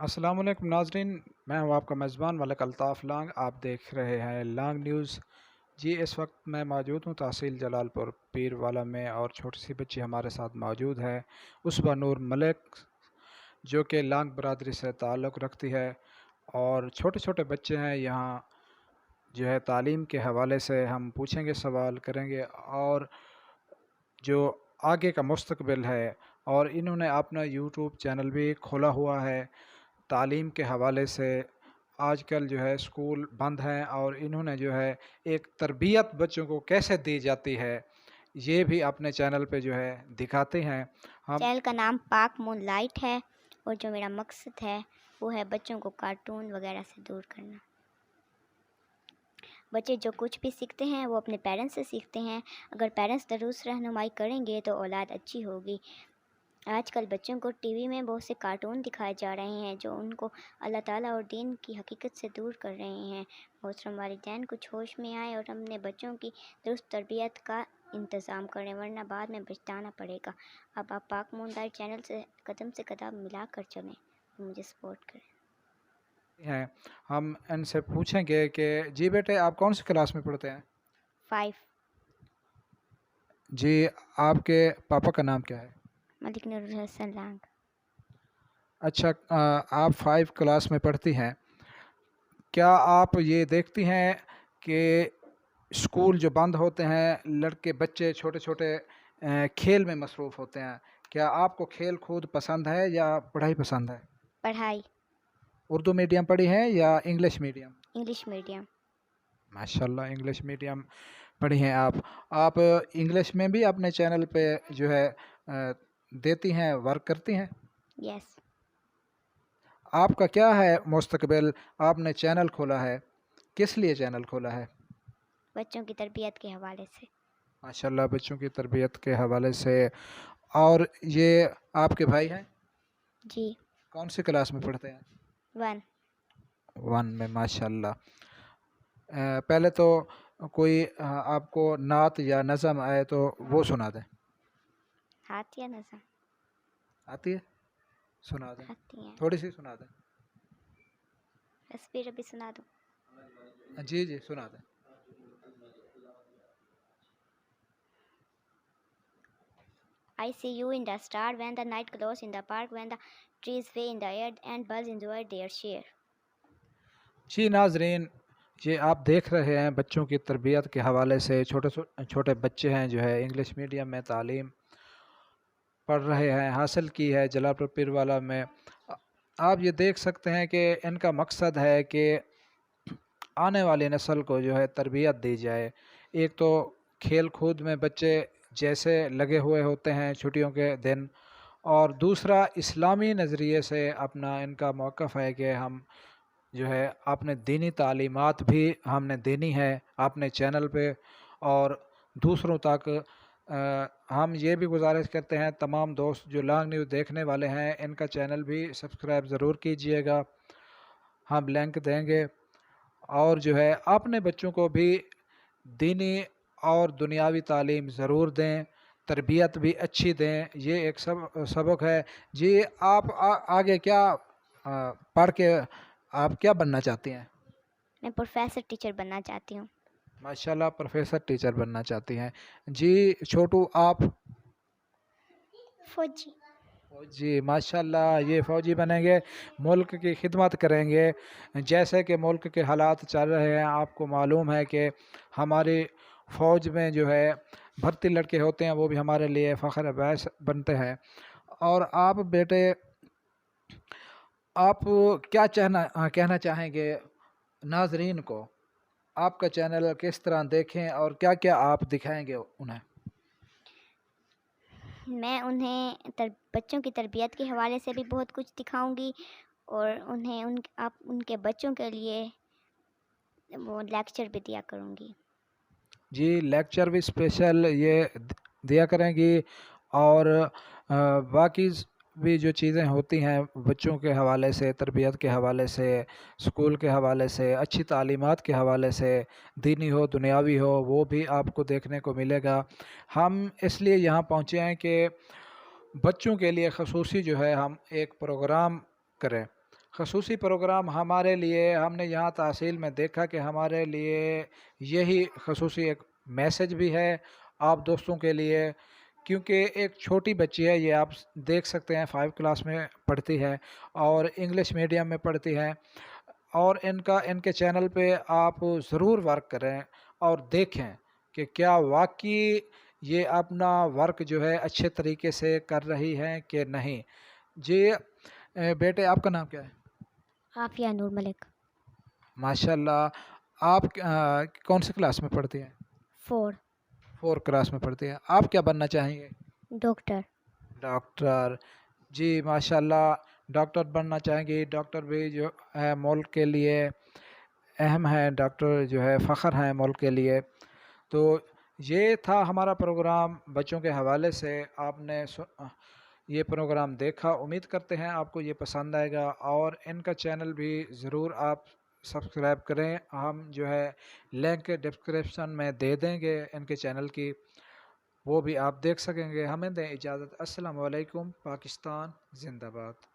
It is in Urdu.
السلام علیکم ناظرین، میں ہوں آپ کا میزبان ملک الطاف لانگ۔ آپ دیکھ رہے ہیں لانگ نیوز۔ جی اس وقت میں موجود ہوں تحصیل جلال پور پیر والا میں، اور چھوٹی سی بچی ہمارے ساتھ موجود ہے، عصبہ نور ملک، جو کہ لانگ برادری سے تعلق رکھتی ہے۔ اور چھوٹے چھوٹے بچے ہیں یہاں، جو ہے تعلیم کے حوالے سے ہم پوچھیں گے، سوال کریں گے، اور جو آگے کا مستقبل ہے۔ اور انہوں نے اپنا یوٹیوب چینل بھی کھولا ہوا ہے تعلیم کے حوالے سے۔ آج کل جو ہے اسکول بند ہیں، اور انہوں نے جو ہے ایک تربیت بچوں کو کیسے دی جاتی ہے، یہ بھی اپنے چینل پہ جو ہے دکھاتے ہیں ہم۔ چینل کا نام پاک مون لائٹ ہے، اور جو میرا مقصد ہے وہ ہے بچوں کو کارٹون وغیرہ سے دور کرنا۔ بچے جو کچھ بھی سیکھتے ہیں وہ اپنے پیرنٹس سے سیکھتے ہیں۔ اگر پیرنٹس درست رہنمائی کریں گے تو اولاد اچھی ہوگی۔ آج کل بچوں کو ٹی وی میں بہت سے کارٹون دکھائے جا رہے ہیں جو ان کو اللہ تعالیٰ اور دین کی حقیقت سے دور کر رہے ہیں۔ محترم والدین کچھ ہوش میں آئے اور اپنے بچوں کی درست تربیت کا انتظام کریں، ورنہ بعد میں پچھتانا پڑے گا۔ اب آپ پاک مون لائٹ چینل سے قدم ملا کر چلیں اور مجھے سپورٹ کریں۔ ہیں ہم ان سے پوچھیں گے کہ جی بیٹے، آپ کون سی کلاس میں پڑھتے ہیں؟ 5 جی آپ کے پاپا کا نام کیا ہے؟ ملک نور الحسن لانگ۔ اچھا، آپ 5 کلاس میں پڑھتی ہیں، کیا آپ یہ دیکھتی ہیں کہ اسکول جو بند ہوتے ہیں، لڑکے بچے چھوٹے چھوٹے کھیل میں مصروف ہوتے ہیں؟ کیا آپ کو کھیل کود پسند ہے یا پڑھائی پسند ہے؟ پڑھائی اردو میڈیم پڑھی ہے یا انگلش میڈیم؟ English medium. ماشاء اللہ، انگلش میڈیم پڑھی ہیں آپ۔ آپ انگلش میں بھی اپنے چینل پہ جو ہے دیتی ہیں، ورک کرتی ہیں؟ یس۔ آپ کا کیا ہے مستقبل؟ آپ نے چینل کھولا ہے، کس لیے چینل کھولا ہے؟ بچوں کی تربیت کے حوالے سے۔ ماشاء اللہ، بچوں کی تربیت کے حوالے سے۔ اور یہ آپ کے بھائی ہیں؟ جی۔ کون سی کلاس میں پڑھتے ہیں؟ 1۔ 1 میں، ماشاء اللہ۔ پہلے تو کوئی آپ کو نعت یا نظم آئے تو وہ سنا دیں۔ ہاتھ یا نظم؟ آتی ہے؟ سنا دیں، آتی ہیں۔ تھوڑی سی سنا دیں۔ تصویر ابھی سنا دوں؟ جی جی سنا دیں۔ I see you in the star when the night glows in the park, when the trees sway in the air and birds enjoy their share. جی ناظرین، یہ آپ دیکھ رہے ہیں بچوں کی تربیت کے حوالے سے، چھوٹے چھوٹے بچے ہیں جو ہے انگلش میڈیم میں تعلیم پڑھ رہے ہیں، حاصل کی ہے جلال پور پیر والا میں۔ آپ یہ دیکھ سکتے ہیں کہ ان کا مقصد ہے کہ آنے والی نسل کو جو ہے تربیت دی جائے۔ ایک تو کھیل کود میں بچے جیسے لگے ہوئے ہوتے ہیں چھٹیوں کے دن، اور دوسرا اسلامی نظریے سے اپنا ان کا موقف ہے کہ ہم جو ہے اپنے دینی تعلیمات بھی ہم نے دینی ہے اپنے چینل پہ، اور دوسروں تک ہم یہ بھی گزارش کرتے ہیں تمام دوست جو لانگ نیوز دیکھنے والے ہیں، ان کا چینل بھی سبسکرائب ضرور کیجئے گا، ہم لنک دیں گے۔ اور جو ہے اپنے بچوں کو بھی دینی اور دنیاوی تعلیم ضرور دیں، تربیت بھی اچھی دیں، یہ ایک سبق ہے۔ جی آپ آگے کیا پڑھ کے آپ کیا بننا چاہتی ہیں؟ میں پروفیسر ٹیچر بننا چاہتی ہوں۔ ماشاءاللہ، پروفیسر ٹیچر بننا چاہتی ہیں۔ جی چھوٹو، آپ؟ فوجی۔ جی ماشاءاللہ، یہ فوجی بنیں گے، ملک کی خدمت کریں گے۔ جیسے کہ ملک کے حالات چل رہے ہیں، آپ کو معلوم ہے کہ ہماری فوج میں جو ہے بھرتی لڑکے ہوتے ہیں، وہ بھی ہمارے لیے فخر باعث بنتے ہیں۔ اور آپ بیٹے، آپ کیا کہنا چاہیں گے ناظرین کو؟ آپ کا چینل کس طرح دیکھیں اور کیا کیا آپ دکھائیں گے انہیں؟ میں انہیں بچوں کی تربیت کے حوالے سے بھی بہت کچھ دکھاؤں گی، اور انہیں ان کے بچوں کے لیے وہ لیکچر بھی دیا کروں گی۔ جی لیکچر بھی اسپیشل یہ دیا کریں گی، اور باقی بھی جو چیزیں ہوتی ہیں بچوں کے حوالے سے، تربیت کے حوالے سے، اسکول کے حوالے سے، اچھی تعلیمات کے حوالے سے، دینی ہو دنیاوی ہو، وہ بھی آپ کو دیکھنے کو ملے گا۔ ہم اس لیے یہاں پہنچے ہیں کہ بچوں کے لیے خصوصی جو ہے ہم ایک پروگرام کریں۔ خصوصی پروگرام ہمارے لیے، ہم نے یہاں تحصیل میں دیکھا کہ ہمارے لیے یہی خصوصی ایک میسج بھی ہے آپ دوستوں کے لیے، کیونکہ ایک چھوٹی بچی ہے، یہ آپ دیکھ سکتے ہیں 5 کلاس میں پڑھتی ہے اور انگلش میڈیم میں پڑھتی ہے، اور ان کے چینل پہ آپ ضرور ورک کریں اور دیکھیں کہ کیا واقعی یہ اپنا ورک جو ہے اچھے طریقے سے کر رہی ہیں کہ نہیں۔ جی بیٹے، آپ کا نام کیا ہے؟ عافیہ نور ملک۔ ماشاء اللہ، آپ کون سی کلاس میں پڑھتی ہیں؟ 4۔ 4 کلاس میں پڑھتی ہیں۔ آپ کیا بننا چاہیں گے؟ ڈاکٹر۔ ڈاکٹر، جی ماشاء اللہ، ڈاکٹر بننا چاہیں گی۔ ڈاکٹر بھی جو ہے ملک کے لیے اہم ہے، ڈاکٹر جو ہے فخر ہیں ملک کے لیے۔ تو یہ تھا ہمارا پروگرام بچوں کے حوالے سے، آپ نے یہ پروگرام دیکھا، امید کرتے ہیں آپ کو یہ پسند آئے گا، اور ان کا چینل بھی ضرور آپ سبسکرائب کریں۔ ہم جو ہے لنک ڈسکرپشن میں دے دیں گے ان کے چینل کی، وہ بھی آپ دیکھ سکیں گے۔ ہمیں دیں اجازت۔ السلام علیکم۔ پاکستان زندہ باد۔